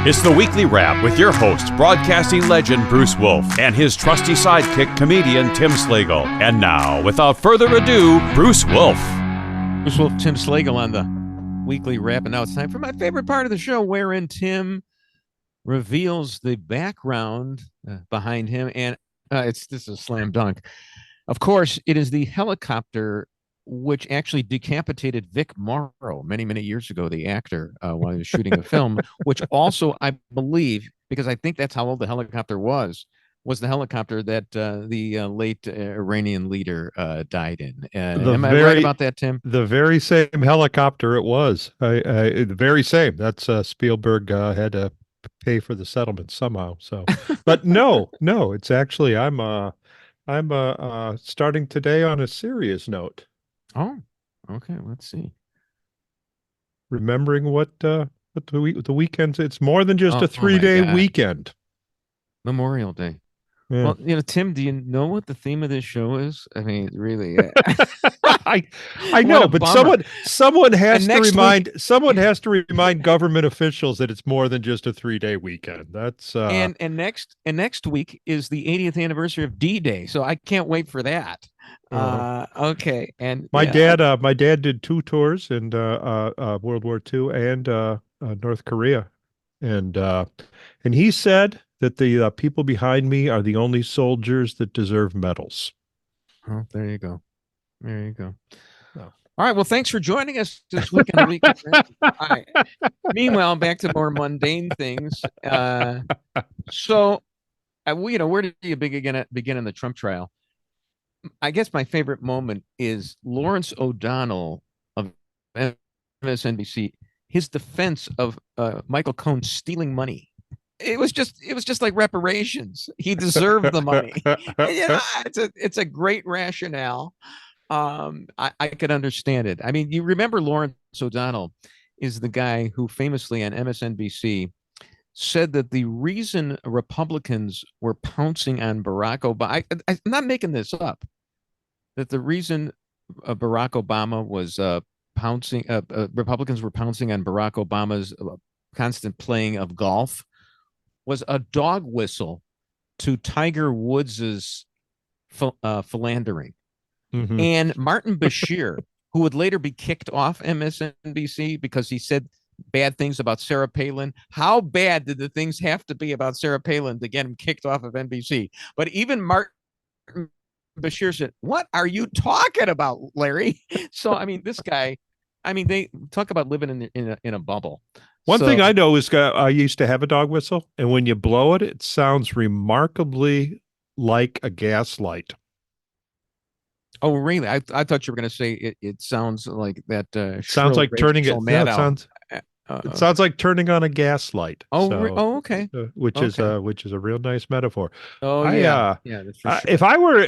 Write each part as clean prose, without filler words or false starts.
It's the Weekly Wrap with your host, broadcasting legend Bruce Wolf, and his trusty sidekick, comedian Tim Slagle. And now, without further ado, Bruce Wolf. Bruce Wolf, Tim Slagle on the Weekly Wrap. And now it's time for my favorite part of the show, wherein Tim reveals the background behind him. And this is a slam dunk. Of course, it is the helicopter which actually decapitated Vic Morrow many, many years ago, the actor, while he was shooting a film, which also, I believe, because I think that's how old the helicopter was the helicopter that the late Iranian leader died in. Am I right about that, Tim? The very same helicopter it was. The very same. That's Spielberg had to pay for the settlement somehow. So, but no, it's actually, I'm starting today on a serious note. Oh, okay. Let's see. Remembering what the weekend. It's more than just a 3-day weekend. Memorial Day. Yeah. Well, Tim, do you know what the theme of this show is? I mean, really, I know, but someone has to remind government officials that it's more than just a 3-day weekend. That's and next week is the 80th anniversary of D-Day, so I can't wait for that. Okay, and my dad did 2 tours in World War II and North Korea, and he said that the people behind me are the only soldiers that deserve medals. Oh, there you go. Oh. All right. Well, thanks for joining us this week on the Week. All right. Meanwhile, back to more mundane things. So, where did you begin in the Trump trial? I guess my favorite moment is Lawrence O'Donnell of MSNBC, his defense of Michael Cohen stealing money. It was just like reparations. He deserved the money. It's a great rationale. I could understand it. I mean, you remember Lawrence O'Donnell is the guy who famously on MSNBC said that the reason Republicans were pouncing on Barack Obama, I'm not making this up, that the reason Barack Obama was Republicans were pouncing on Barack Obama's constant playing of golf was a dog whistle to Tiger Woods's philandering. Mm-hmm. And Martin Bashir, who would later be kicked off MSNBC because he said bad things about Sarah Palin. How bad did the things have to be about Sarah Palin to get him kicked off of NBC? But even Martin Bashir said, "What are you talking about, Larry?" So, I mean, this guy, they talk about living in a bubble. One thing I know is I used to have a dog whistle, and when you blow it, it sounds remarkably like a gas light. Oh, really? I thought you were going to say it sounds like that. Sounds like turning it. It sounds like turning on a gas light. Okay. Which is a real nice metaphor. Oh, yeah. That's for sure. If I were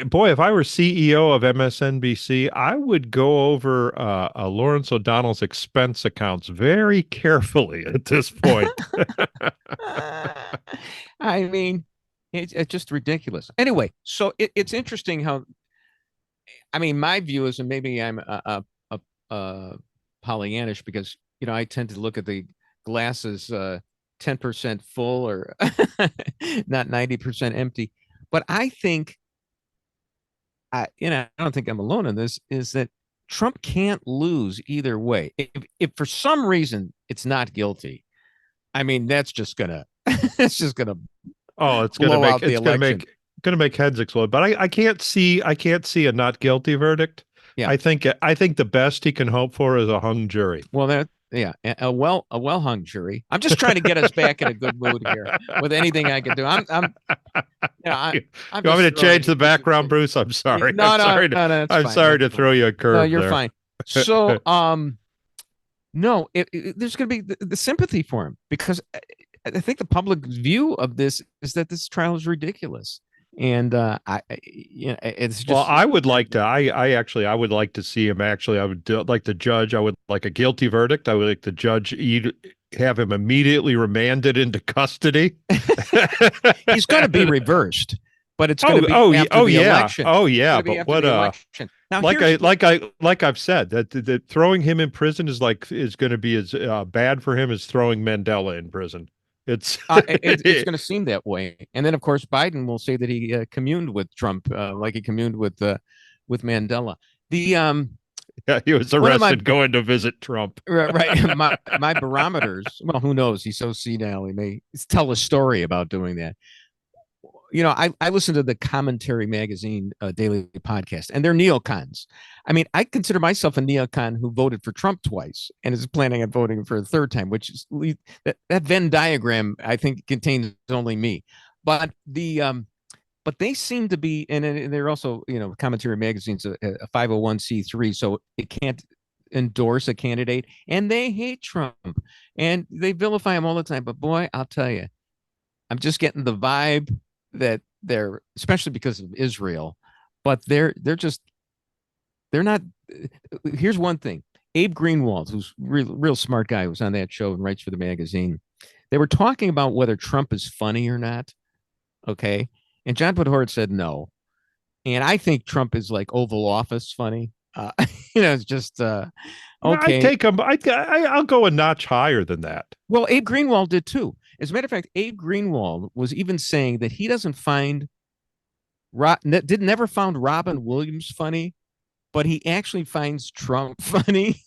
CEO of MSNBC, I would go over Lawrence O'Donnell's expense accounts very carefully at this point. I mean, it's just ridiculous. Anyway, so it's interesting how. I mean, my view is, and maybe I'm a Pollyannish because I tend to look at the glasses 10% full or not 90% empty. But I think, I don't think I'm alone in this, is that Trump can't lose either way. If for some reason it's not guilty, I mean, that's just gonna, it's gonna make heads explode. But I can't see a not guilty verdict. Yeah. I think the best he can hope for is a hung jury. Well, a well hung jury. I'm just trying to get us back in a good mood here with anything I can do. I'm you want me to change the background, Bruce? I'm sorry. No, I'm sorry to throw you a curve. No, you're there. Fine. So, no, there's going to be the sympathy for him because I think the public view of this is that this trial is ridiculous. And it's just. Well, I would like to. I would like to see him. Actually, I would like the judge. I would like a guilty verdict. I would like the judge have him immediately remanded into custody. He's going to be reversed, but it's going to be after the election. Oh yeah, but what now, like I've said that throwing him in prison is going to be as bad for him as throwing Mandela in prison. It's going to seem that way. And then, of course, Biden will say that he communed with Trump, like he communed with Mandela. Yeah, he was arrested going to visit Trump. Right. My barometers. Well, who knows? He's so senile. He may tell a story about doing that. I listen to the Commentary Magazine daily podcast, and they're neocons. I mean, I consider myself a neocon who voted for Trump twice and is planning on voting for a third time, which is that Venn diagram, I think, contains only me. But they seem to be, and they're also, Commentary Magazine's a 501c3, so it can't endorse a candidate, and they hate Trump and they vilify him all the time. But boy, I'll tell you, I'm just getting the vibe that they're, especially because of Israel, but they're not. Here's one thing: Abe Greenwald, who's real smart guy, who's on that show and writes for the magazine. They were talking about whether Trump is funny or not. Okay, and John Podhoretz said no, and I think Trump is like Oval Office funny. It's just okay. I take him. I'll go a notch higher than that. Well, Abe Greenwald did too. As a matter of fact, Abe Greenwald was even saying that he doesn't never found Robin Williams funny, but he actually finds Trump funny,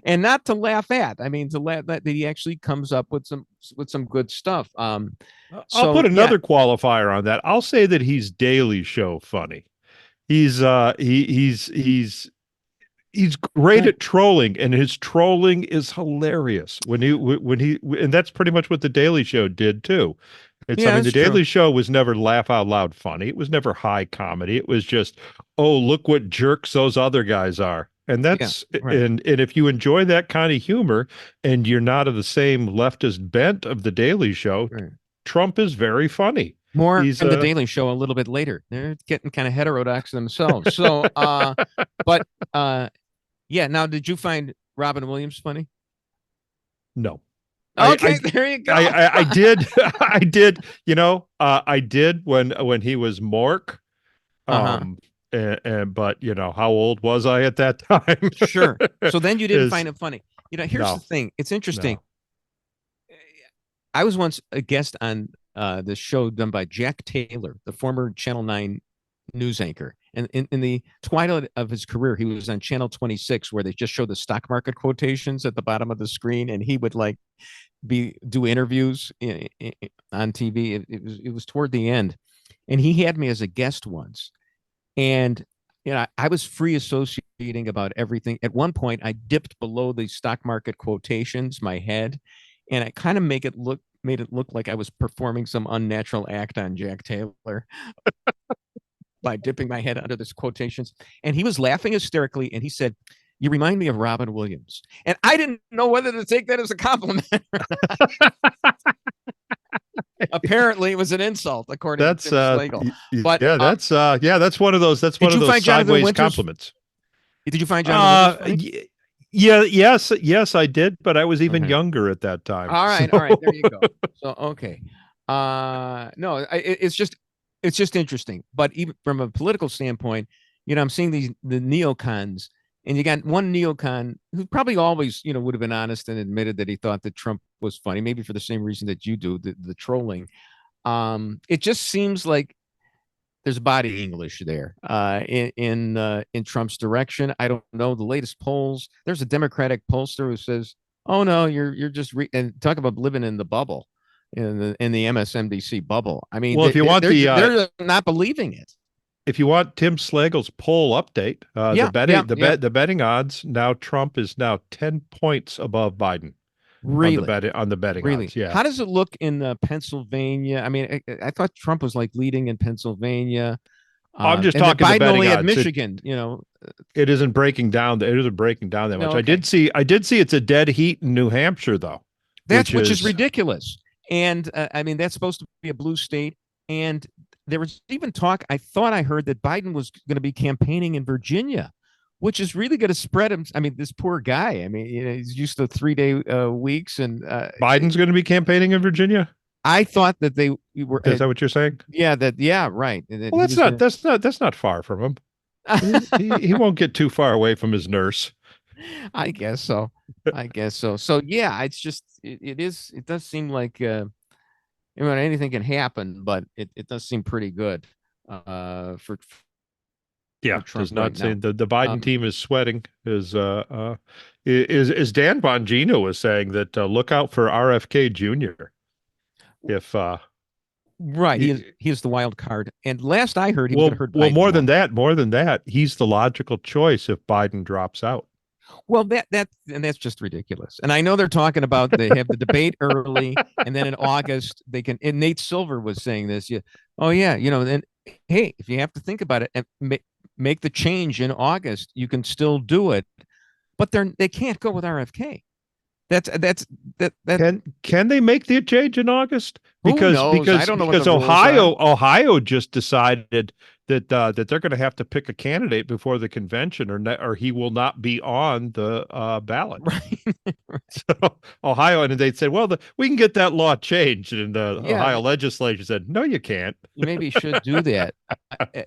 and not to laugh at. I mean, to laugh that he actually comes up with some good stuff. I'll put another qualifier on that. I'll say that he's Daily Show funny. He's great at trolling, and his trolling is hilarious. And that's pretty much what the Daily Show did too. The Daily Show was never laugh out loud funny. It was never high comedy. It was just, oh, look what jerks those other guys are. And that's right. And if you enjoy that kind of humor and you're not of the same leftist bent of the Daily Show, right. Trump is very funny. More in the Daily Show a little bit later. They're getting kind of heterodox themselves. So, yeah. Now, did you find Robin Williams funny? No. Okay, there you go. I did. I did. I did when he was Mork. But how old was I at that time? Sure. So then you didn't find it funny. Here's the thing. It's interesting. No. I was once a guest on this show done by Jack Taylor, the former Channel 9 news anchor. And in the twilight of his career, he was on Channel 26, where they just show the stock market quotations at the bottom of the screen, and he would do interviews on TV. It was toward the end, and he had me as a guest once, and I was free associating about everything. At one point, I dipped below the stock market quotations, my head, and I kind of made it look like I was performing some unnatural act on Jack Taylor. By dipping my head under this quotations. And he was laughing hysterically. And he said, "You remind me of Robin Williams." And I didn't know whether to take that as a compliment. Apparently it was an insult, according to Tim Slagle. But that's one of those sideways compliments. Did you find Jonathan Williams? Yes, I did, but I was even younger at that time. All right, there you go. So okay. No, it's just interesting. But even from a political standpoint, I'm seeing the neocons, and you got one neocon who probably always, would have been honest and admitted that he thought that Trump was funny, maybe for the same reason that you do, the trolling. It just seems like there's body English there in Trump's direction. I don't know the latest polls. There's a Democratic pollster who says, "Oh no, you're just and talk about living in the bubble." In the MSNBC bubble. I mean, well, if you want they're not believing it. If you want Tim Slagle's poll update, the betting odds now, Trump is now 10 points above Biden. Really? On the betting odds. Yeah. How does it look in Pennsylvania? I mean, I thought Trump was leading in Pennsylvania. I'm just talking Biden the betting only odds. Had Michigan. It isn't breaking down. It isn't breaking down that much. Okay. I did see it's a dead heat in New Hampshire though. Which is ridiculous. And I mean, that's supposed to be a blue state. And there was even talk, I thought I heard that Biden was going to be campaigning in Virginia, which is really going to spread him. I mean, this poor guy, I mean, he's used to 3-day weeks. And Biden's going to be campaigning in Virginia? I thought that they were. Is that what you're saying? Yeah, right. Well, that's not far from him. he won't get too far away from his nurse. I guess so. So yeah, it's just it does seem like I mean, anything can happen, but it does seem pretty good for Yeah, Trump does not right say now. the Biden team is sweating. Is Dan Bongino was saying that look out for RFK Jr. If Right, he is the wild card. And last I heard, he was going to hurt well, Biden more than that, he's the logical choice if Biden drops out. Well, that's just ridiculous. And I know they're talking about they have the debate early, and then in August they can. And Nate Silver was saying this. Yeah, oh yeah, then hey, if you have to think about it and make the change in August, you can still do it. But they can't go with RFK. Can they make the change in August? Who knows? I don't know what because the rules are. Ohio just decided that they're going to have to pick a candidate before the convention, or he will not be on the ballot. Right. So Ohio, and they said, well, we can get that law changed, and the Ohio legislature said, no, you can't. You maybe should do that.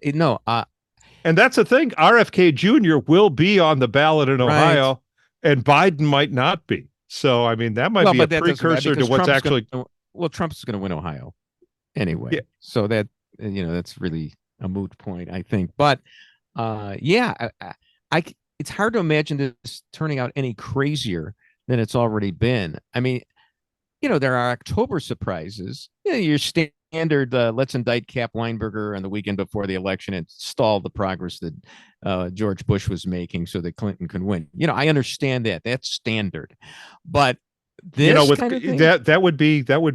No. And that's the thing. RFK Jr. will be on the ballot in Ohio, and Biden might not be. So, I mean, that might be a precursor to what's actually. Trump's going to win Ohio anyway. Yeah. So that's really a moot point, I think. But it's hard to imagine this turning out any crazier than it's already been. I mean, there are October surprises. Your standard, let's indict Cap Weinberger on the weekend before the election and stall the progress that George Bush was making so that Clinton can win. I understand that. That's standard. But this kind of thing, that would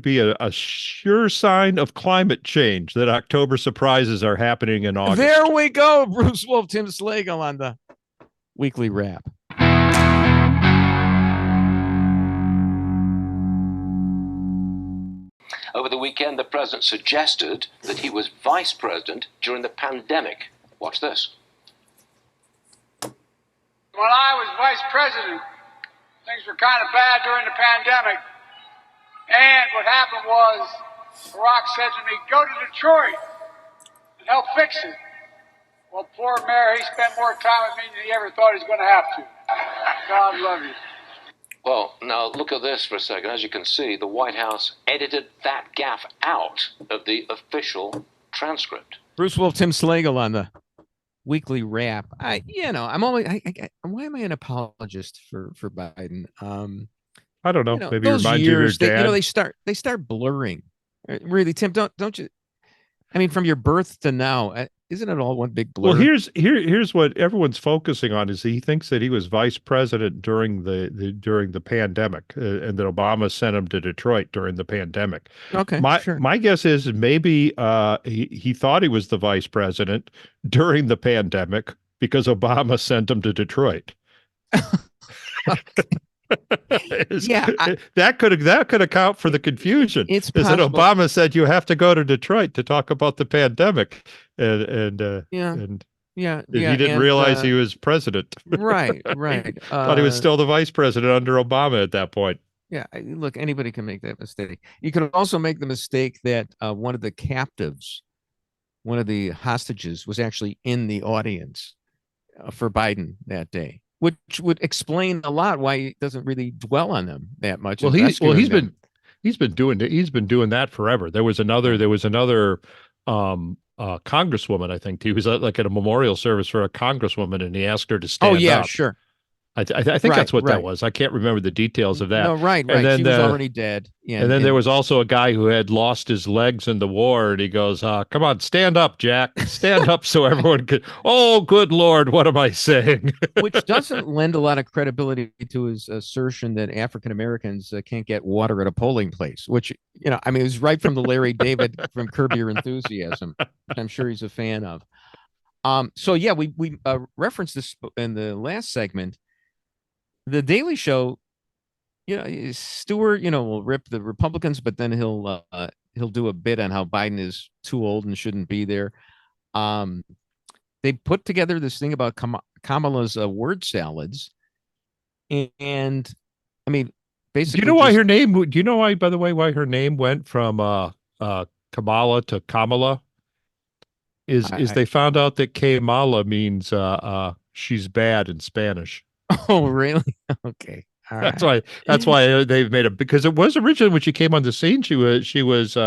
be a sure sign of climate change that October surprises are happening in August. There we go. Bruce Wolf, Tim Slagle on the Weekly Wrap. Over the weekend, the president suggested that he was vice president during the pandemic. Watch this. When I was vice president, things were kind of bad during the pandemic. And what happened was, Barack said to me, go to Detroit and help fix it. Well, poor mayor, he spent more time with me than he ever thought he was going to have to. God love you. Well, now look at this for a second. As you can see, the White House edited that gaffe out of the official transcript. Bruce Wolf, Tim Slagle on the Weekly Wrap. I'm only. Why am I an apologist for Biden? I don't know. Maybe remind you of your dad. They start blurring. Really, Tim, don't you? I mean, from your birth to now, isn't it all one big blur? Well, here's what everyone's focusing on is he thinks that he was vice president during the pandemic, and that Obama sent him to Detroit during the pandemic. Okay, my guess is maybe he thought he was the vice president during the pandemic because Obama sent him to Detroit. That could account for the confusion. It's possible. That Obama said you have to go to Detroit to talk about the pandemic, and he didn't realize he was president. Right. Thought he was still the vice president under Obama at that point. Yeah, look, anybody can make that mistake. You could also make the mistake that one of the captives, one of the hostages, was actually in the audience for Biden that day, which would explain a lot why he doesn't really dwell on them that much. Well, he's been doing that forever. There was another congresswoman. I think he was like at a memorial service for a congresswoman, and he asked her to stand up. Oh yeah, sure. I think that's what that was. I can't remember the details of that. No, right. And then she was already dead. Yeah, and then there was also a guy who had lost his legs in the war, and he goes, "Come on, stand up, Jack. Stand up so everyone could." Oh, good Lord, what am I saying? Which doesn't lend a lot of credibility to his assertion that African Americans can't get water at a polling place. Which it was right from the Larry David from Curb Your Enthusiasm, which I'm sure he's a fan of. So yeah, we referenced this in the last segment. The Daily Show, Stewart, will rip the Republicans, but then he'll do a bit on how Biden is too old and shouldn't be there. They put together this thing about Kamala's word salads, and I mean, basically, do you know why her name? Do you know why, by the way, why her name went from Kamala to Kamala? They found out that Kamala means she's bad in Spanish. Oh, really? Okay. All right. That's why they've made it, because it was originally when she came on the scene, she was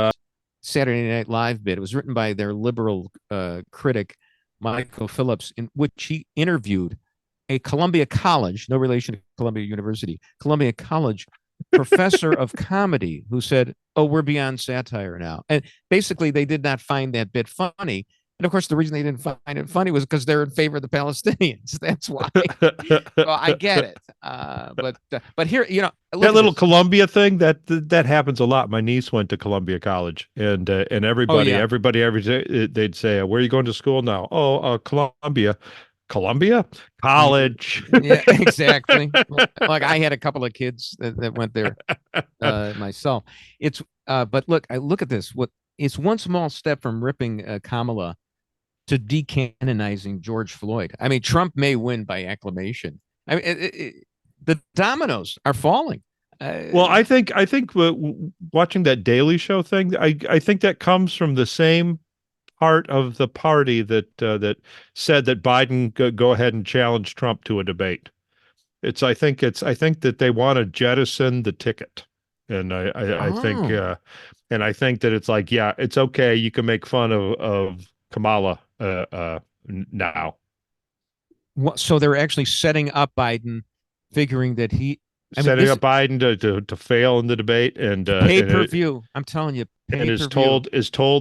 Saturday Night Live bit. It was written by their liberal critic, Michael Phillips, in which he interviewed a Columbia College, no relation to Columbia University, Columbia College professor of comedy, who said, "Oh, we're beyond satire now." And basically, they did not find that bit funny. And of course, the reason they didn't find it funny was because they're in favor of the Palestinians. That's why. So I get it. But here, that little Columbia thing that happens a lot. My niece went to Columbia College, and everybody every day they'd say, "Where are you going to school now?" "Oh, Columbia." "Columbia College." Yeah, exactly. Like I had a couple of kids that went there myself. But look, I look at this. It's one small step from ripping Kamala to decanonizing George Floyd. I mean, Trump may win by acclamation. I mean, the dominoes are falling. Well, I think watching that Daily Show thing, I think that comes from the same part of the party that said that Biden go ahead and challenge Trump to a debate. I think that they want to jettison the ticket, and I think that it's like, yeah, it's okay, you can make fun of Kamala now. So they're actually setting up Biden, figuring that setting up Biden to fail in the debate, and pay-per-view. I'm telling you, and is told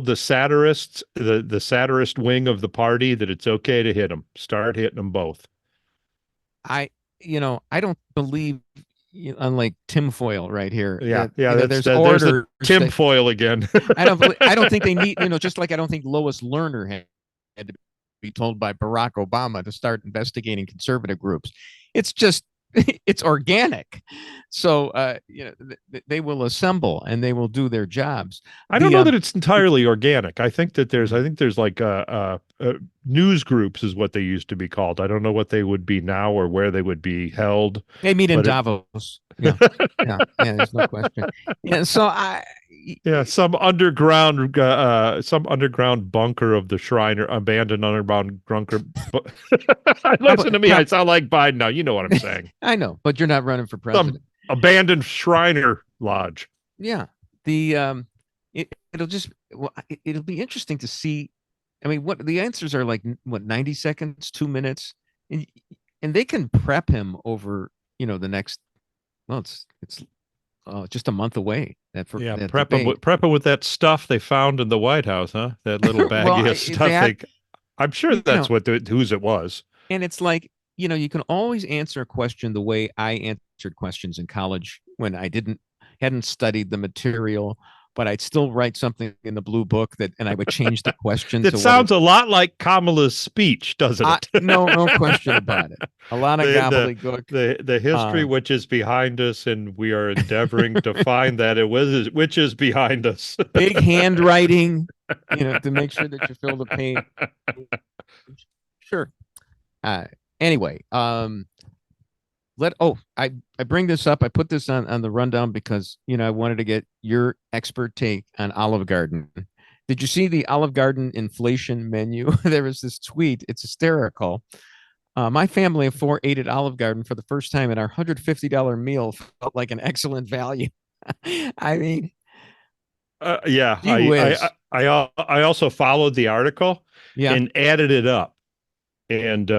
the satirist, the satirist wing of the party, that it's okay to hit them. Start hitting them both. I don't believe, unlike tinfoil right here. There's the tinfoil again. I don't think they need, just like I don't think Lois Lerner had to be told by Barack Obama to start investigating conservative groups. It's just, it's organic. So, they will assemble and they will do their jobs. I don't know that it's entirely organic. I think there's like news groups is what they used to be called. I don't know what they would be now or where they would be held. They meet in Davos. Yeah, there's no question. Yeah, so some underground bunker of the Shriner, abandoned underground bunker. Listen to me, I sound like Biden now. You know what I'm saying. I know, but you're not running for president. Some abandoned Shriner lodge. Yeah, it'll be interesting to see. I mean, what the answers are like, 90 seconds, 2 minutes, and they can prep him over, the next. Well, it's just a month away. Prep him with that stuff they found in the White House, huh? That little baggie of stuff. I'm sure that's whose it was. And it's like, you can always answer a question the way I answered questions in college when I hadn't studied the material, but I'd still write something in the blue book and I would change the question. It sounds a lot like Kamala's speech, doesn't it? No question about it. A lot of gobbledygook. The history which is behind us, and we are endeavoring to find which is behind us. Big handwriting, to make sure that you fill the page. Sure. Anyway, I bring this up. I put this on the rundown because, I wanted to get your expert take on Olive Garden. Did you see the Olive Garden inflation menu? There was this tweet. It's hysterical. My family of 4 ate at Olive Garden for the first time, and our $150 meal felt like an excellent value. I mean, I also followed the article and added it up, and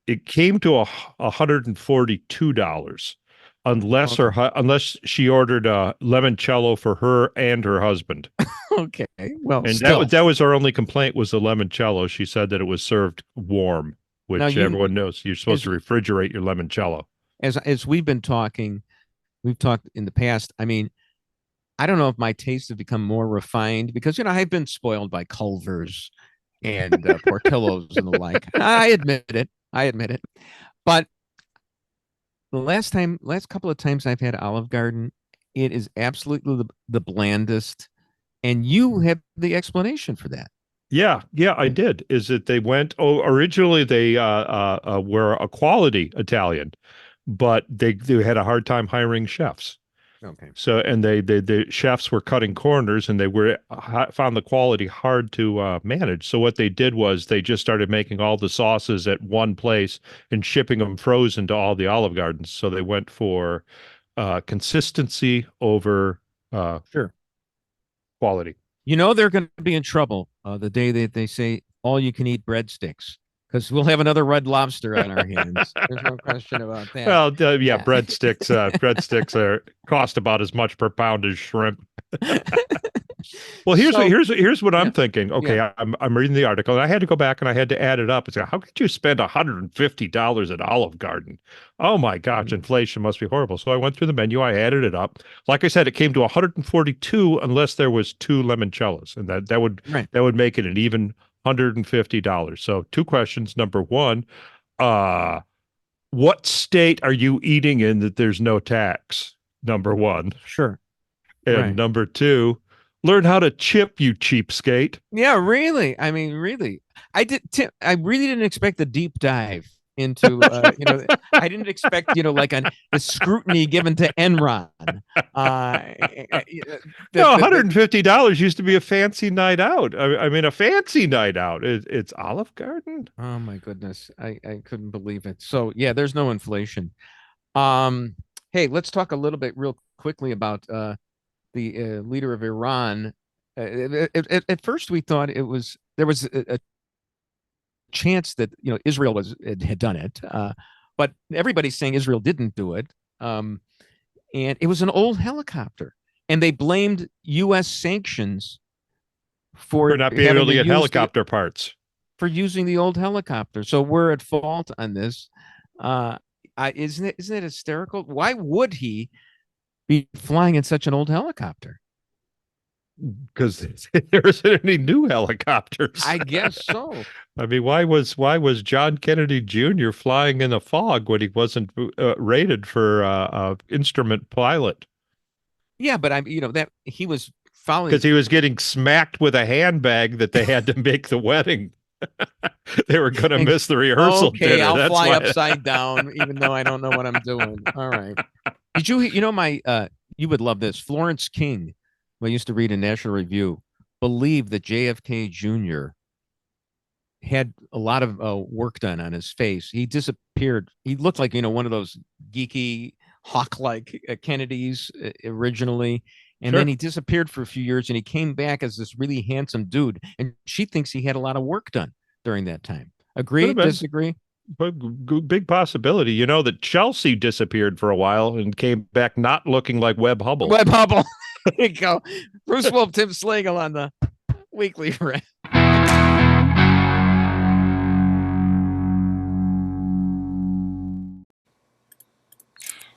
it came to $142, unless she ordered a limoncello for her and her husband. Okay, well, and that was our only complaint, was the limoncello. She said that it was served warm, which everyone knows you're supposed to refrigerate your limoncello. As we've talked in the past. I mean, I don't know if my tastes have become more refined because, I've been spoiled by Culver's and Portillo's and the like. I admit it. But the last couple of times I've had Olive Garden, it is absolutely the blandest. And you have the explanation for that. Yeah, I did. Is that they went? Originally they were a quality Italian, but they had a hard time hiring chefs. Okay. So, and the chefs were cutting corners, and they found the quality hard to manage. So what they did was they just started making all the sauces at one place and shipping them frozen to all the Olive Gardens. So they went for consistency over quality. You know they're going to be in trouble the day that they say all you can eat breadsticks, because we'll have another Red Lobster on our hands. There's no question about that. Well, yeah, breadsticks. Breadsticks cost about as much per pound as shrimp. Well, here's what I'm thinking. Okay, I'm reading the article, and I had to go back and I had to add it up and say, how could you spend $150 at Olive Garden? Oh my gosh, inflation must be horrible. So I went through the menu, I added it up. Like I said, it came to 142 unless there was 2 limoncellos, and that would make it an even $150. So 2 questions. Number 1, what state are you eating in that there's no tax? Number 1. Sure. And number 2, learn how to chip, you cheapskate. Yeah, really. I mean, really. I really didn't expect a deep dive into, I didn't expect, like the scrutiny given to Enron. No, $150 used to be a fancy night out. I mean, a fancy night out. It's Olive Garden. Oh my goodness. I couldn't believe it. So yeah, there's no inflation. Hey, let's talk a little bit real quickly about the leader of Iran. At first we thought there was a chance that Israel had done it, but everybody's saying Israel didn't do it, and it was an old helicopter, and they blamed U.S. sanctions for not being able to get helicopter parts, for using the old helicopter. So we're at fault on this. Isn't it hysterical? Why would he be flying in such an old helicopter? Because there isn't any new helicopters. I guess so. I mean, why was John Kennedy Jr. flying in a fog when he wasn't rated for instrument pilot? Yeah, but that he was following because he was getting smacked with a handbag that they had to make the wedding. They were going to miss the rehearsal. Okay, dinner. I'll fly upside down, even though I don't know what I'm doing. All right. Did you you would love this. Florence King, who I used to read in National Review, believed that JFK Jr. had a lot of work done on his face. He disappeared. He looked like, one of those geeky hawk-like Kennedys originally. And then he disappeared for a few years, and he came back as this really handsome dude. And she thinks he had a lot of work done during that time. Agree? Disagree? But big possibility. That Chelsea disappeared for a while and came back not looking like Webb Hubble. Webb Hubble. There you go. Bruce Wolf, Tim Slagle on the Weekly Wrap.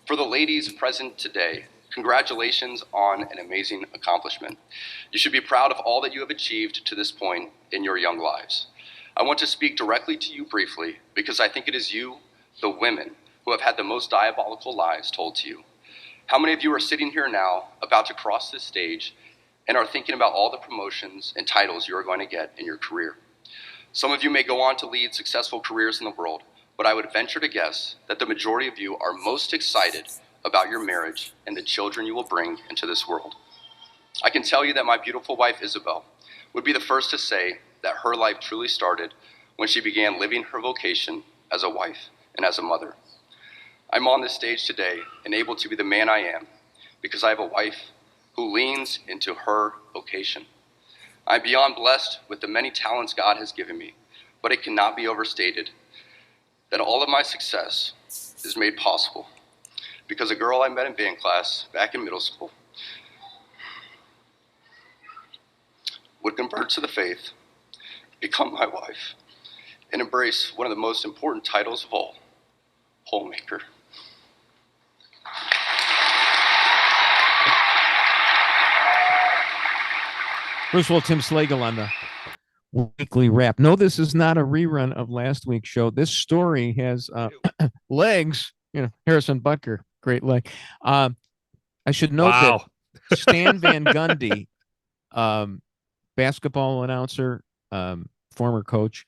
For the ladies present today, congratulations on an amazing accomplishment. You should be proud of all that you have achieved to this point in your young lives. I want to speak directly to you briefly because I think it is you, the women, who have had the most diabolical lies told to you. How many of you are sitting here now, about to cross this stage, and are thinking about all the promotions and titles you are going to get in your career? Some of you may go on to lead successful careers in the world, but I would venture to guess that the majority of you are most excited about your marriage and the children you will bring into this world. I can tell you that my beautiful wife, Isabel, would be the first to say that her life truly started when she began living her vocation as a wife and as a mother. I'm on this stage today and able to be the man I am because I have a wife who leans into her vocation. I'm beyond blessed with the many talents God has given me, but it cannot be overstated that all of my success is made possible because a girl I met in band class back in middle school would convert to the faith, become my wife, and embrace one of the most important titles of all, homemaker. Bruce Wolf, Tim Slagle on the Weekly Wrap. No, this is not a rerun of last week's show. This story has legs. Harrison Butker, great leg. I should note that Stan Van Gundy, basketball announcer, former coach,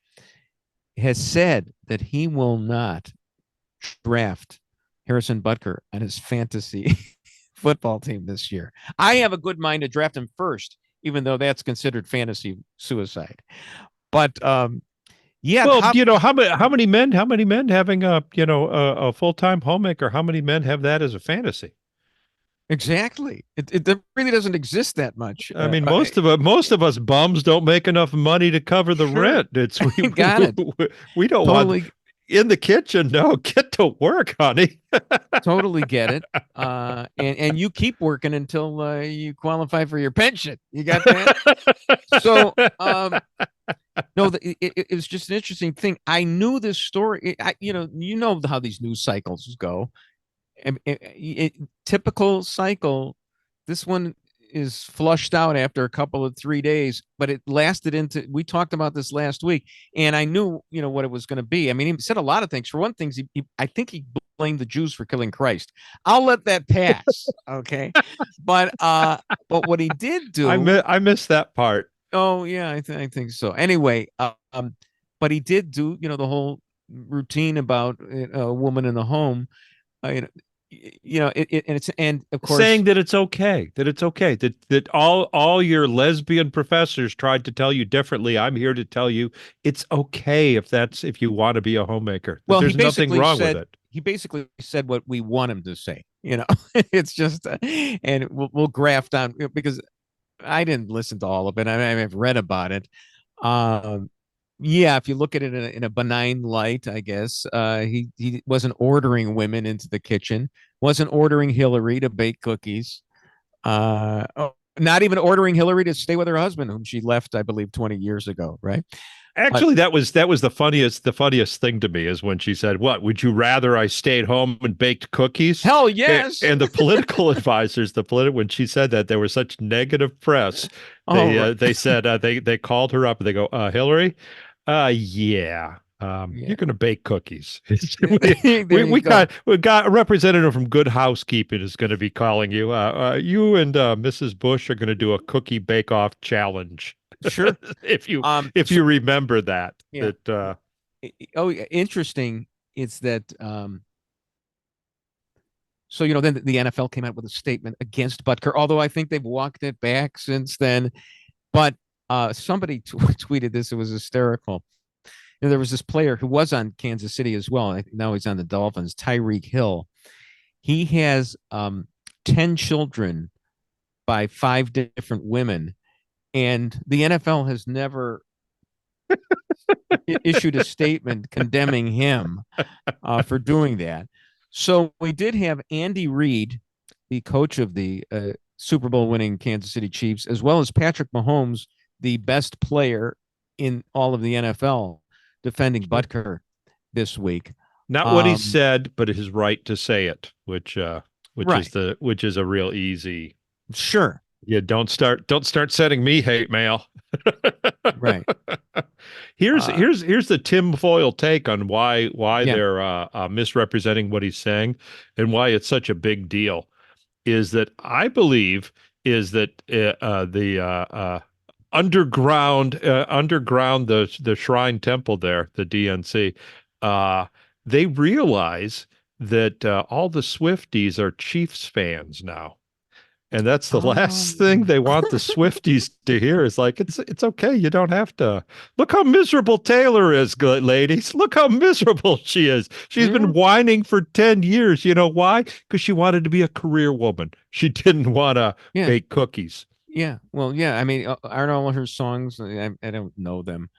has said that he will not draft Harrison Butker on his fantasy football team this year. I have a good mind to draft him first, even though that's considered fantasy suicide. But yeah. Well, how many men having a full-time homemaker? How many men have that as a fantasy? Exactly. It really doesn't exist that much. I mean, most of us bums don't make enough money to cover the Sure. rent. It's we Got it. we don't want Totally, in the kitchen. No, get to work, honey. totally get it. And you keep working until you qualify for your pension. You got that? So, no, it was just an interesting thing. I knew this story. You know how these news cycles go. Typical cycle. This one is flushed out after a couple of 3 days, but it lasted into. We talked about this last week, and I knew what it was going to be. I mean, he said a lot of things. For one thing, I think he blamed the Jews for killing Christ. I'll let that pass, okay? But what he did do, I missed that part. Oh yeah, I think so. Anyway, but he did do the whole routine about a woman in the home. And of course saying that it's okay, that all your lesbian professors tried to tell you differently. I'm here to tell you it's okay if you want to be a homemaker. Well, there's nothing wrong with it. He basically said what we want him to say. It's just, and we'll graft on because I didn't listen to all of it. I've read about it. Yeah, if you look at it in a benign light, I guess he wasn't ordering women into the kitchen, wasn't ordering Hillary to bake cookies, not even ordering Hillary to stay with her husband, whom she left, I believe, 20 years ago, right? Actually, that was the funniest thing to me is when she said, "What would you rather I stayed home and baked cookies?" Hell yes. And the political advisors, when she said that, there was such negative press. They said they called her up and they go, "Hillary, yeah. You're going to bake cookies." we got a representative from Good Housekeeping is going to be calling you. You and Mrs. Bush are going to do a cookie bake-off challenge. Sure. if you remember that. Yeah. Interesting. It's that. So then the NFL came out with a statement against Butker, although I think they've walked it back since then. But somebody tweeted this; it was hysterical. There was this player who was on Kansas City as well. Now he's on the Dolphins, Tyreek Hill. He has 10 children by 5 different women, and the NFL has never issued a statement condemning him for doing that. So we did have Andy Reid, the coach of the Super Bowl winning Kansas City Chiefs, as well as Patrick Mahomes, the best player in all of the NFL, defending Butker this week. Not what he said, but his right to say it, which right. is a real easy. Sure. Yeah, don't start sending me hate mail. Right. Here's the Tim Foyle take on why they're misrepresenting what he's saying and why it's such a big deal. Is that I believe is that the underground the Shrine Temple there, the DNC, they realize that all the Swifties are Chiefs fans now. And that's the last thing they want the Swifties to hear is like, it's okay. You don't have to. Look how miserable Taylor is, ladies. Look how miserable she is. She's been whining for 10 years. You know why? Because she wanted to be a career woman. She didn't want to bake cookies. Yeah. Well, yeah. I mean, aren't all her songs, I don't know them.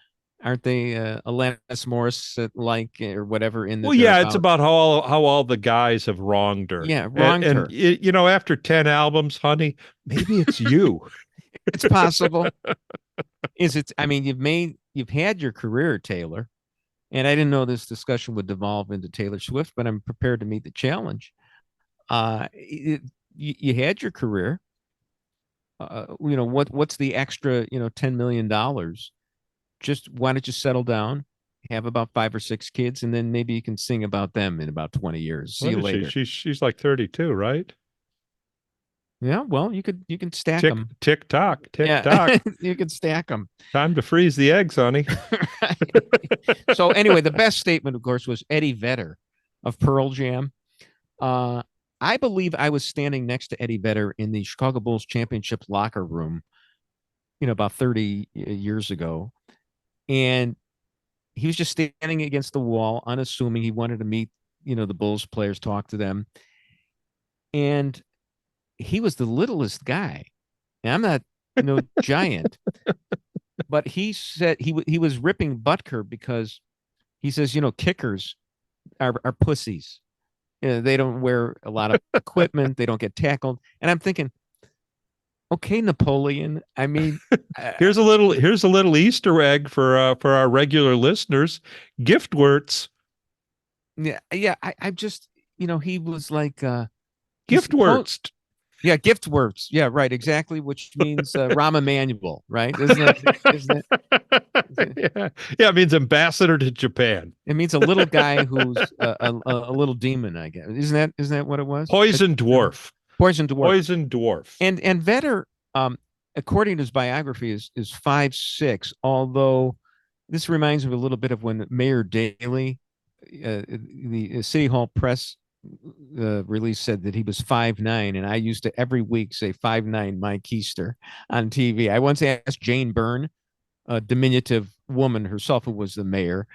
Aren't they Alanis Morissette or whatever in the Well, yeah, it's about how all the guys have wronged her. Yeah, wronged her. And after 10 albums, honey, maybe it's you. It's possible. I mean, you've had your career, Taylor, and I didn't know this discussion would devolve into Taylor Swift, but I'm prepared to meet the challenge. You had your career. What's the extra, $10 million? Just why don't you settle down, have about 5 or 6 kids, and then maybe you can sing about them in about 20 years. See you later. She's like 32, right? Yeah, well, you can stack them. Tick tock. You can stack them. Time to freeze the eggs, honey. Right. So anyway, the best statement, of course, was Eddie Vedder of Pearl Jam. I believe I was standing next to Eddie Vedder in the Chicago Bulls championship locker room, about 30 years ago. And he was just standing against the wall, unassuming. He wanted to meet, the Bulls players, talk to them. And he was the littlest guy. And I'm not no giant, but he said he was ripping Butker because he says, kickers are pussies. They don't wear a lot of equipment. They don't get tackled. And I'm thinking, okay, Napoleon. I mean, here's a little Easter egg for our regular listeners. Gift words. Yeah. I just, he was like gift words. Yeah, gift words. Yeah, right. Exactly, which means Rahm Emanuel, right? Isn't it? Yeah, it means ambassador to Japan. It means a little guy who's a little demon, I guess. Isn't that what it was? Poison dwarf. Poison dwarf. Poison dwarf. And Vedder, according to his biography, is 5'6", although this reminds me a little bit of when Mayor Daley, the City Hall press release said that he was 5'9", and I used to every week say 5'9" Mike Keister on TV. I once asked Jane Byrne, a diminutive woman herself who was the mayor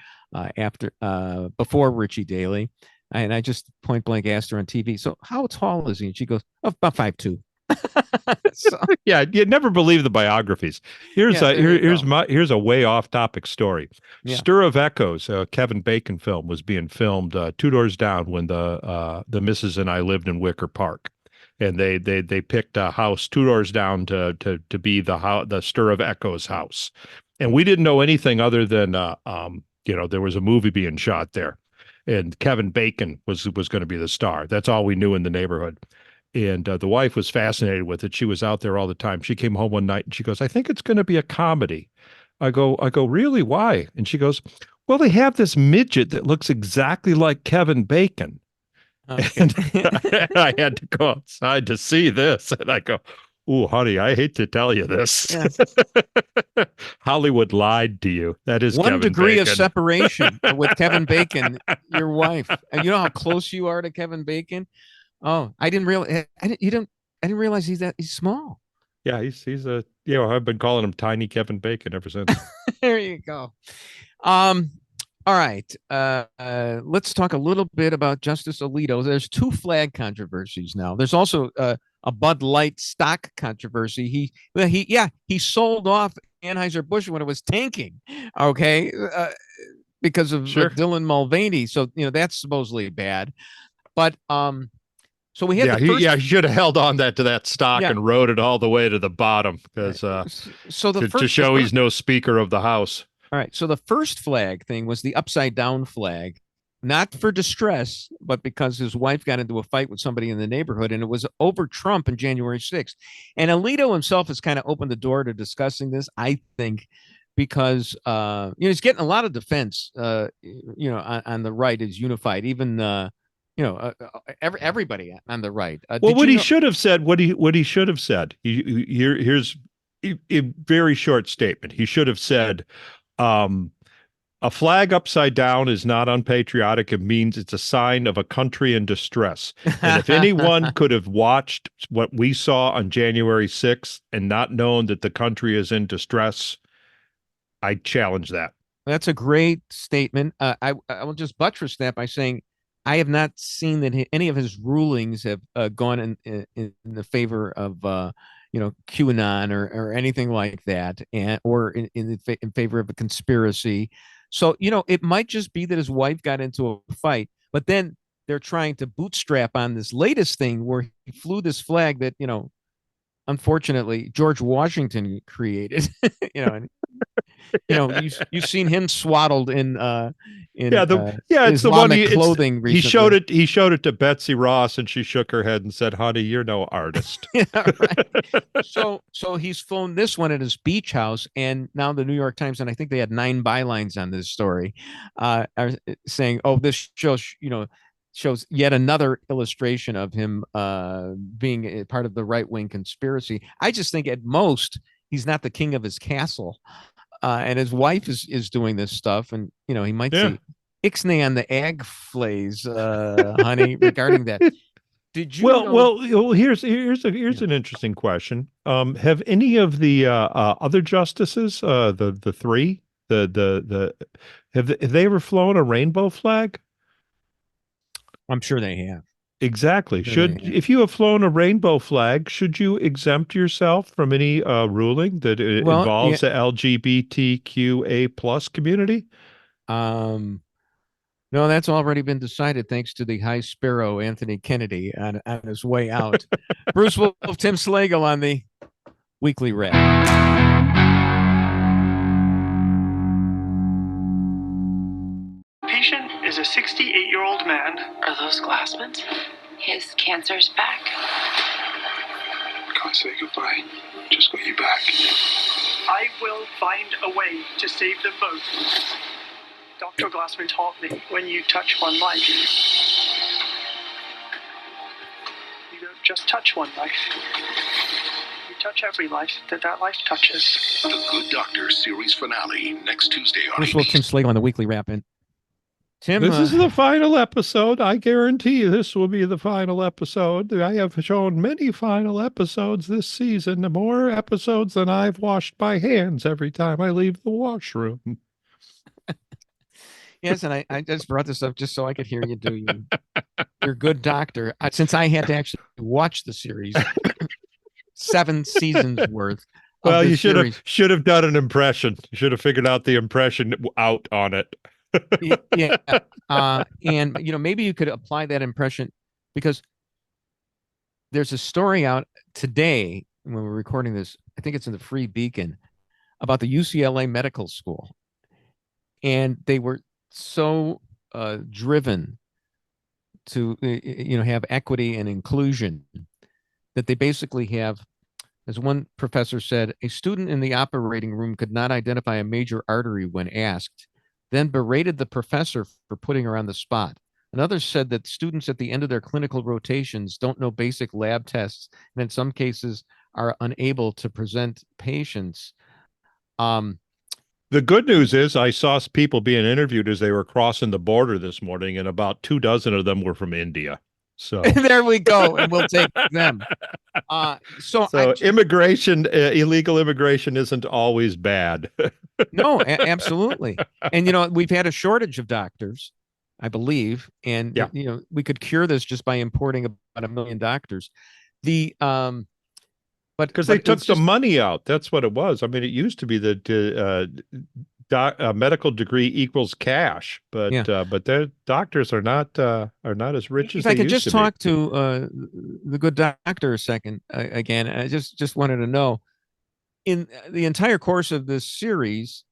before Richie Daley, and I just point blank asked her on TV, so how tall is he? And she goes, about 5'2". So, yeah, you'd never believe the biographies. Here's a way off topic story. Yeah. Stir of Echoes, a Kevin Bacon film, was being filmed 2 doors down when the missus and I lived in Wicker Park, and they picked a house 2 doors down to be the Stir of Echoes house, and we didn't know anything other than there was a movie being shot there, and Kevin Bacon was going to be the star. That's all we knew in the neighborhood. And the wife was fascinated with it. She was out there all the time. She came home one night and she goes, I think it's going to be a comedy. I go, really? Why? And she goes, well, they have this midget that looks exactly like Kevin Bacon. Okay. And I had to go outside to see this. And I go, ooh, honey, I hate to tell you this. Yeah. Hollywood lied to you. That is one Kevin degree Bacon. Of separation with Kevin Bacon, your wife. And you know how close you are to Kevin Bacon? Oh, I didn't realize. I didn't realize he's small. Yeah, he's I've been calling him Tiny Kevin Bacon ever since. There you go. All right. Let's talk a little bit about Justice Alito. There's 2 flag controversies now. There's also a Bud Light stock controversy. He sold off Anheuser-Busch when it was tanking. Okay, because of Dylan Mulvaney. So that's supposedly bad, but so we had he should have held on to that stock and rode it all the way to the bottom because to show he's no Speaker of the House. All right. So the first flag thing was the upside down flag, not for distress, but because his wife got into a fight with somebody in the neighborhood, and it was over Trump on January 6th. And Alito himself has kind of opened the door to discussing this, I think, because he's getting a lot of defense. On the right is unified, even. Everybody on the right. Well, what he should have said, what he should have said. Here's a very short statement. He should have said, a flag upside down is not unpatriotic. It means it's a sign of a country in distress. And if anyone could have watched what we saw on January 6th and not known that the country is in distress, I challenge that. That's a great statement. I will just buttress that by saying, I have not seen that any of his rulings have gone in the favor of QAnon or anything like that, or in favor of a conspiracy. So it might just be that his wife got into a fight, but then they're trying to bootstrap on this latest thing where he flew this flag that unfortunately George Washington created. You've seen him swaddled in it's the one clothing recently. He showed it to Betsy Ross, and she shook her head and said, honey, you're no artist. Yeah, right. So he's flown this one at his beach house, and now the New York Times, and I think they had 9 bylines on this story, are saying, oh, this shows yet another illustration of him being a part of the right-wing conspiracy. I just think at most he's not the king of his castle. And his wife is doing this stuff, and he might say ixnay on the ag flays, honey, regarding that. Did you? Well, here's an interesting question. Have any of the other justices, the 3, have they ever flown a rainbow flag? I'm sure they have. Exactly. If you have flown a rainbow flag, should you exempt yourself from any ruling that involves the LGBTQA plus community? No, that's already been decided thanks to the High Sparrow Anthony Kennedy on his way out. Bruce Wolf, Tim Slagle on the Weekly Wrap. Patient is a 68-year-old man. Are those Glassman's? His cancer's back. Can't say goodbye. Just got you back. I will find a way to save them both. Dr. Glassman taught me, when you touch one life, you don't just touch one life. You touch every life that life touches. The Good Doctor series finale next Tuesday on Bruce Wolf, Tim Slagle on the Weekly Wrap. And Tim, this is the final episode. I guarantee you this will be the final episode. I have shown many final episodes this season, more episodes than I've washed my hands every time I leave the washroom. Yes, and I just brought this up just so I could hear you do your Good Doctor. Since I had to actually watch the series, 7 seasons worth. Well, you should have done an impression. You should have figured out the impression out on it. Yeah, and maybe you could apply that impression, because there's a story out today when we're recording this. I think it's in the Free Beacon about the UCLA Medical School, and they were so driven to have equity and inclusion that they basically have, as one professor said, a student in the operating room could not identify a major artery when asked, then berated the professor for putting her on the spot. Another said that students at the end of their clinical rotations don't know basic lab tests, and in some cases are unable to present patients. The good news is I saw people being interviewed as they were crossing the border this morning, and about 24 of them were from India. So there we go, and we'll take them. So immigration, illegal immigration isn't always bad. No, absolutely. And, we've had a shortage of doctors, I believe. And, we could cure this just by importing about 1 million doctors. Because they took the money out. That's what it was. I mean, it used to be that medical degree equals cash, but their doctors are not as rich as they used to be. If I could just talk to the Good Doctor a second again, I just wanted to know, in the entire course of this series,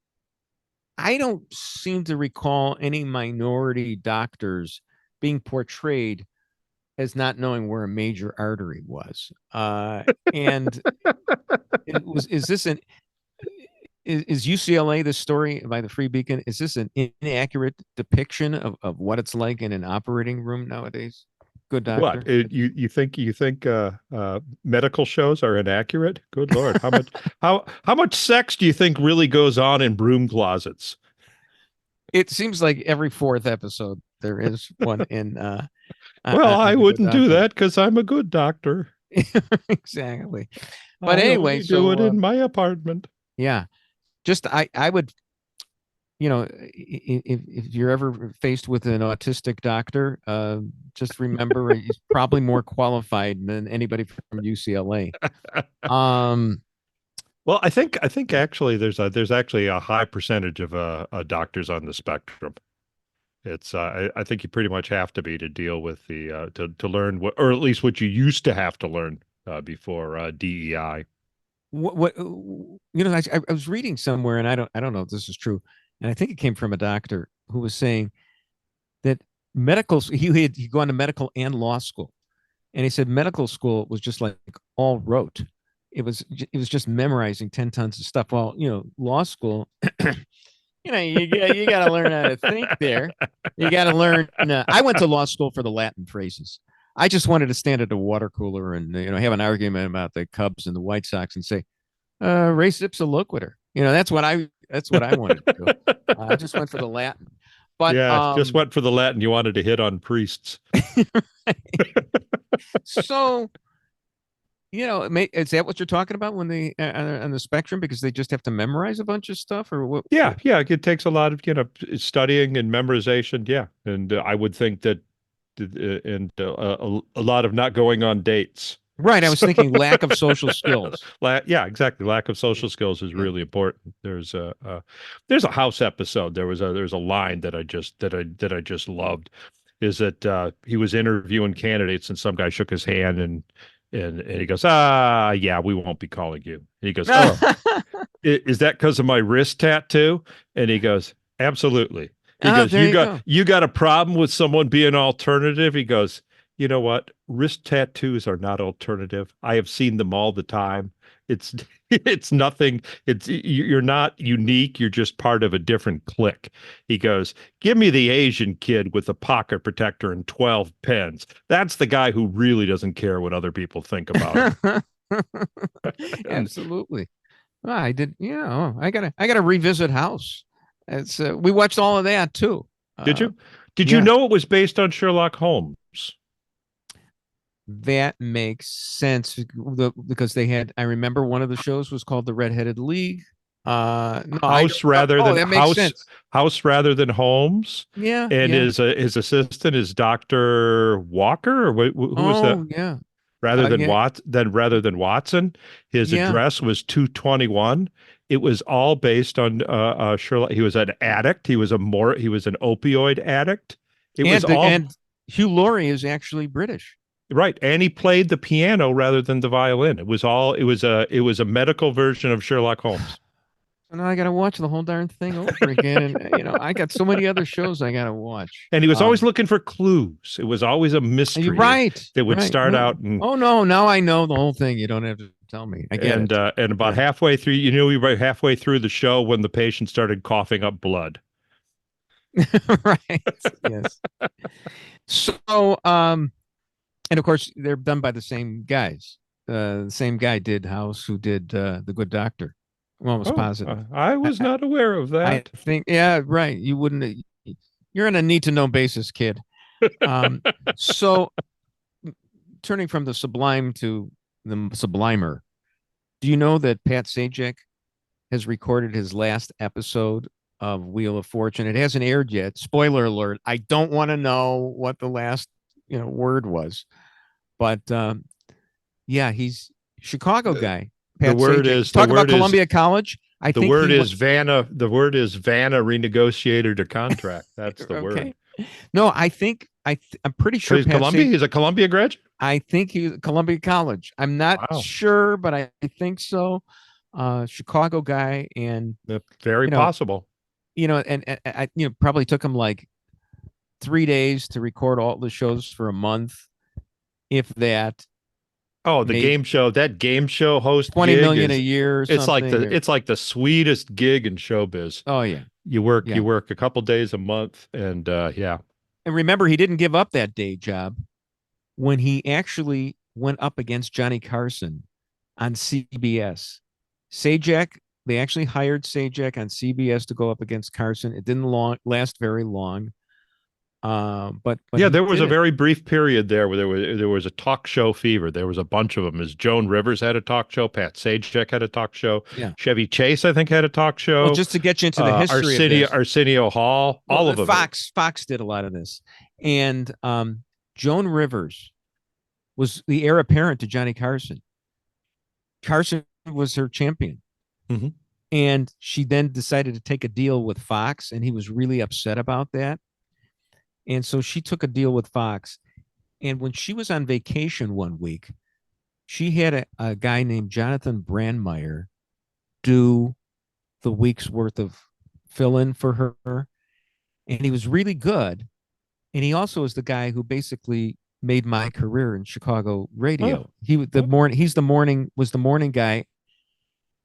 I don't seem to recall any minority doctors being portrayed as not knowing where a major artery was. And is UCLA, this story by the Free Beacon, is this an inaccurate depiction of what it's like in an operating room nowadays? Good Doctor. What you think medical shows are inaccurate? Good Lord. How much sex do you think really goes on in broom closets? It seems like every 4th episode there is one in well, I wouldn't do that because I'm a good doctor. Exactly. But anyway, do it in my apartment. Yeah. Just I would, if you're ever faced with an autistic doctor, just remember he's probably more qualified than anybody from UCLA. Well, I think actually there's actually a high percentage of doctors on the spectrum. It's I think you pretty much have to be to deal with the to learn what, or at least what you used to have to learn before DEI. What I was reading somewhere, and I don't know if this is true, and I think it came from a doctor who was saying that he'd gone to medical and law school, and he said medical school was just like all rote. It was just memorizing 10 tons of stuff. Well, law school, you got to learn how to think there. You got to learn. I went to law school for the Latin phrases. I just wanted to stand at a water cooler and have an argument about the Cubs and the White Sox and say, "Res ipsa loquitur." That's what I wanted to do. I just went for the Latin. But just went for the Latin. You wanted to hit on priests. So, is that what you're talking about when they on the spectrum, because they just have to memorize a bunch of stuff, or what? Yeah. It takes a lot of studying and memorization. Yeah, and I would think that and a lot of not going on dates. Right. I was thinking lack of social skills. Yeah, exactly. Lack of social skills is really important. There's a House episode. There's a line that I just loved, is that he was interviewing candidates and some guy shook his hand and he goes, yeah, we won't be calling you. And he goes, oh, is that because of my wrist tattoo? And he goes, absolutely. He goes, you got a problem with someone being alternative? He goes, you know what? Wrist tattoos are not alternative. I have seen them all the time. It's nothing. You're not unique. You're just part of a different clique. He goes, give me the Asian kid with a pocket protector and 12 pens. That's the guy who really doesn't care what other people think about him. Absolutely. Well, I did. I gotta revisit House. It's we watched all of that too. Did you? Did you know it was based on Sherlock Holmes? That makes sense because they had. I remember one of the shows was called the Redheaded League. House rather than Holmes. Yeah, and his assistant is Dr. Walker, or who was that? Yeah. Rather than Watson, his address was 221. It was all based on Sherlock. He was an addict. He was an opioid addict. And Hugh Laurie is actually British. Right, and he played the piano rather than the violin. It was a medical version of Sherlock Holmes. So now I got to watch the whole darn thing over again, and I got so many other shows I got to watch. And he was always looking for clues. It was always a mystery, that would start out. And, oh no, now I know the whole thing. You don't have to tell me. I get it. And about halfway through, we were halfway through the show when the patient started coughing up blood. Right. Yes. So, and of course, they're done by the same guys. The same guy did House, who did The Good Doctor. I'm almost positive. I was not aware of that. I think, yeah, right. You wouldn't. You're on a need-to-know basis, kid. So, turning from the sublime to the sublimer, do you know that Pat Sajak has recorded his last episode of Wheel of Fortune? It hasn't aired yet. Spoiler alert. I don't want to know what the last word was, but yeah, he's Chicago guy. Pat the word Sajak. is Talk the about word Columbia is, College. I the think word is Vanna. The word is Vanna renegotiated a contract. That's the word. No, I'm pretty sure he's He's a Columbia graduate. I think he's Columbia College. I'm not sure, but I think so. Chicago guy, and very possible. And I probably took him like 3 days to record all the shows for a month, if that. Oh, the game show, that game show host, 20 million a year. Or it's like the sweetest gig in showbiz. Oh yeah. You work a couple days a month, and yeah. And remember, he didn't give up that day job when he actually went up against Johnny Carson on CBS. Sajak, they actually hired Sajak on CBS to go up against Carson. It didn't last very long. But yeah, there was a very brief period there where there was a talk show fever. There was a bunch of them. As Joan Rivers had a talk show, Pat Sajak had a talk show, Chevy Chase I think had a talk show. Well, just to get you into the history of this. Arsenio Hall, all of them. Fox did a lot of this, and Joan Rivers was the heir apparent to Johnny Carson. Carson was her champion, and she then decided to take a deal with Fox, and he was really upset about that. And so she took a deal with Fox. And when she was on vacation one week, she had a guy named Jonathan Brandmeier do the week's worth of fill-in for her. And he was really good. And he also is the guy who basically made my career in Chicago radio. He's the morning guy.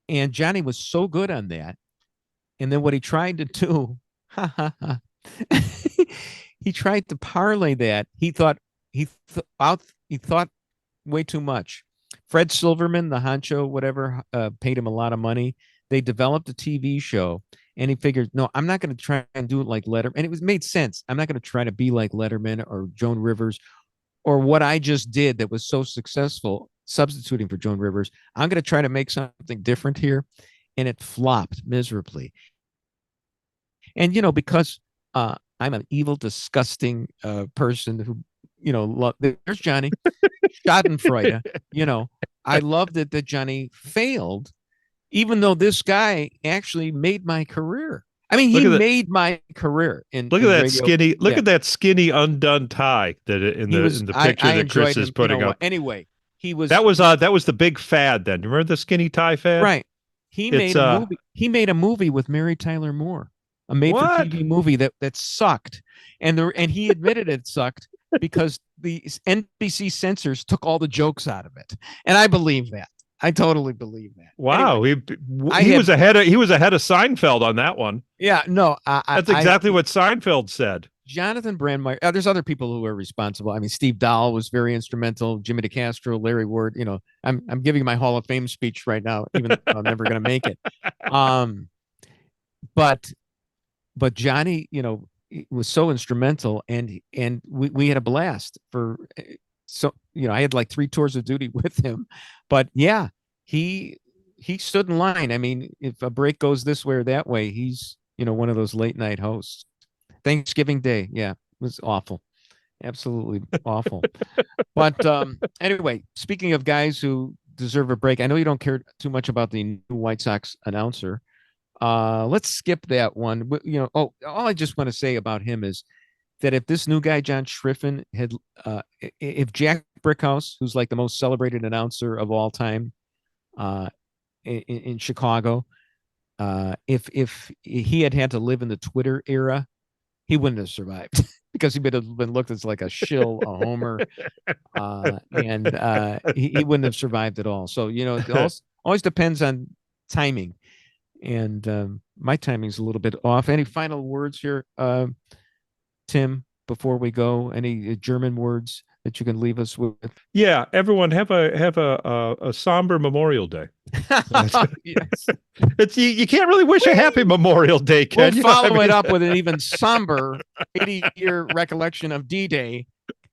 And Johnny was so good on that. And then what he tried to do, he tried to parlay that. He thought way too much. Fred Silverman, the honcho, whatever, paid him a lot of money. They developed a TV show, and he figured, no, I'm not going to try and do it like Letterman. And it made sense. I'm not going to try to be like Letterman or Joan Rivers or what I just did that was so successful substituting for Joan Rivers. I'm going to try to make something different here, and it flopped miserably. And because I'm an evil, disgusting person who there's Johnny, Schadenfreude. I loved it that Johnny failed, even though this guy actually made my career. I mean, he made my career. Look at that skinny undone tie that in the picture that Chris is putting up. Anyway, that was the big fad then. Remember the skinny tie fad? Right. He made a movie. He made a movie with Mary Tyler Moore, a made-for-TV movie that sucked, and he admitted it sucked because the NBC censors took all the jokes out of it, and I believe that. I totally believe that. Wow, anyway, he was ahead of Seinfeld on that one. Yeah, no, that's exactly what Seinfeld said. Jonathan Brandmeier. There's other people who are responsible. I mean, Steve Dahl was very instrumental. Jimmy DeCastro, Larry Ward. I'm giving my Hall of Fame speech right now, even though I'm never going to make it. But Johnny, was so instrumental, and we had a blast for. So, I had like 3 tours of duty with him, but yeah, he stood in line. I mean, if a break goes this way or that way, he's, one of those late night hosts. Thanksgiving Day. Yeah, it was awful. Absolutely awful. But anyway, speaking of guys who deserve a break, I know you don't care too much about the new White Sox announcer. Let's skip that one. All I just want to say about him is that if this new guy, John Schriffen, had, if Jack Brickhouse, who's like the most celebrated announcer of all time in Chicago, if he had to live in the Twitter era, he wouldn't have survived because he would have been looked as like a shill, a homer, and he wouldn't have survived at all. So, it always depends on timing. And my timing's a little bit off. Any final words here, Tim, before we go? Any German words that you can leave us with? Yeah, everyone have a somber Memorial Day. Yes. You can't really wish a happy Memorial Day, can you? We'll follow it up with an even somber 80-year recollection of D-Day,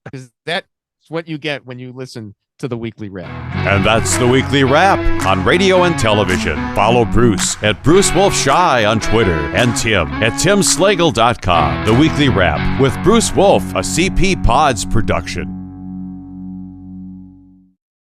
because that's what you get when you listen to the Weekly Wrap. And that's the Weekly Wrap on radio and television. Follow Bruce at Bruce Wolf Shy on Twitter and Tim at timslagle.com. The Weekly Wrap with Bruce Wolf, a CP Pods production.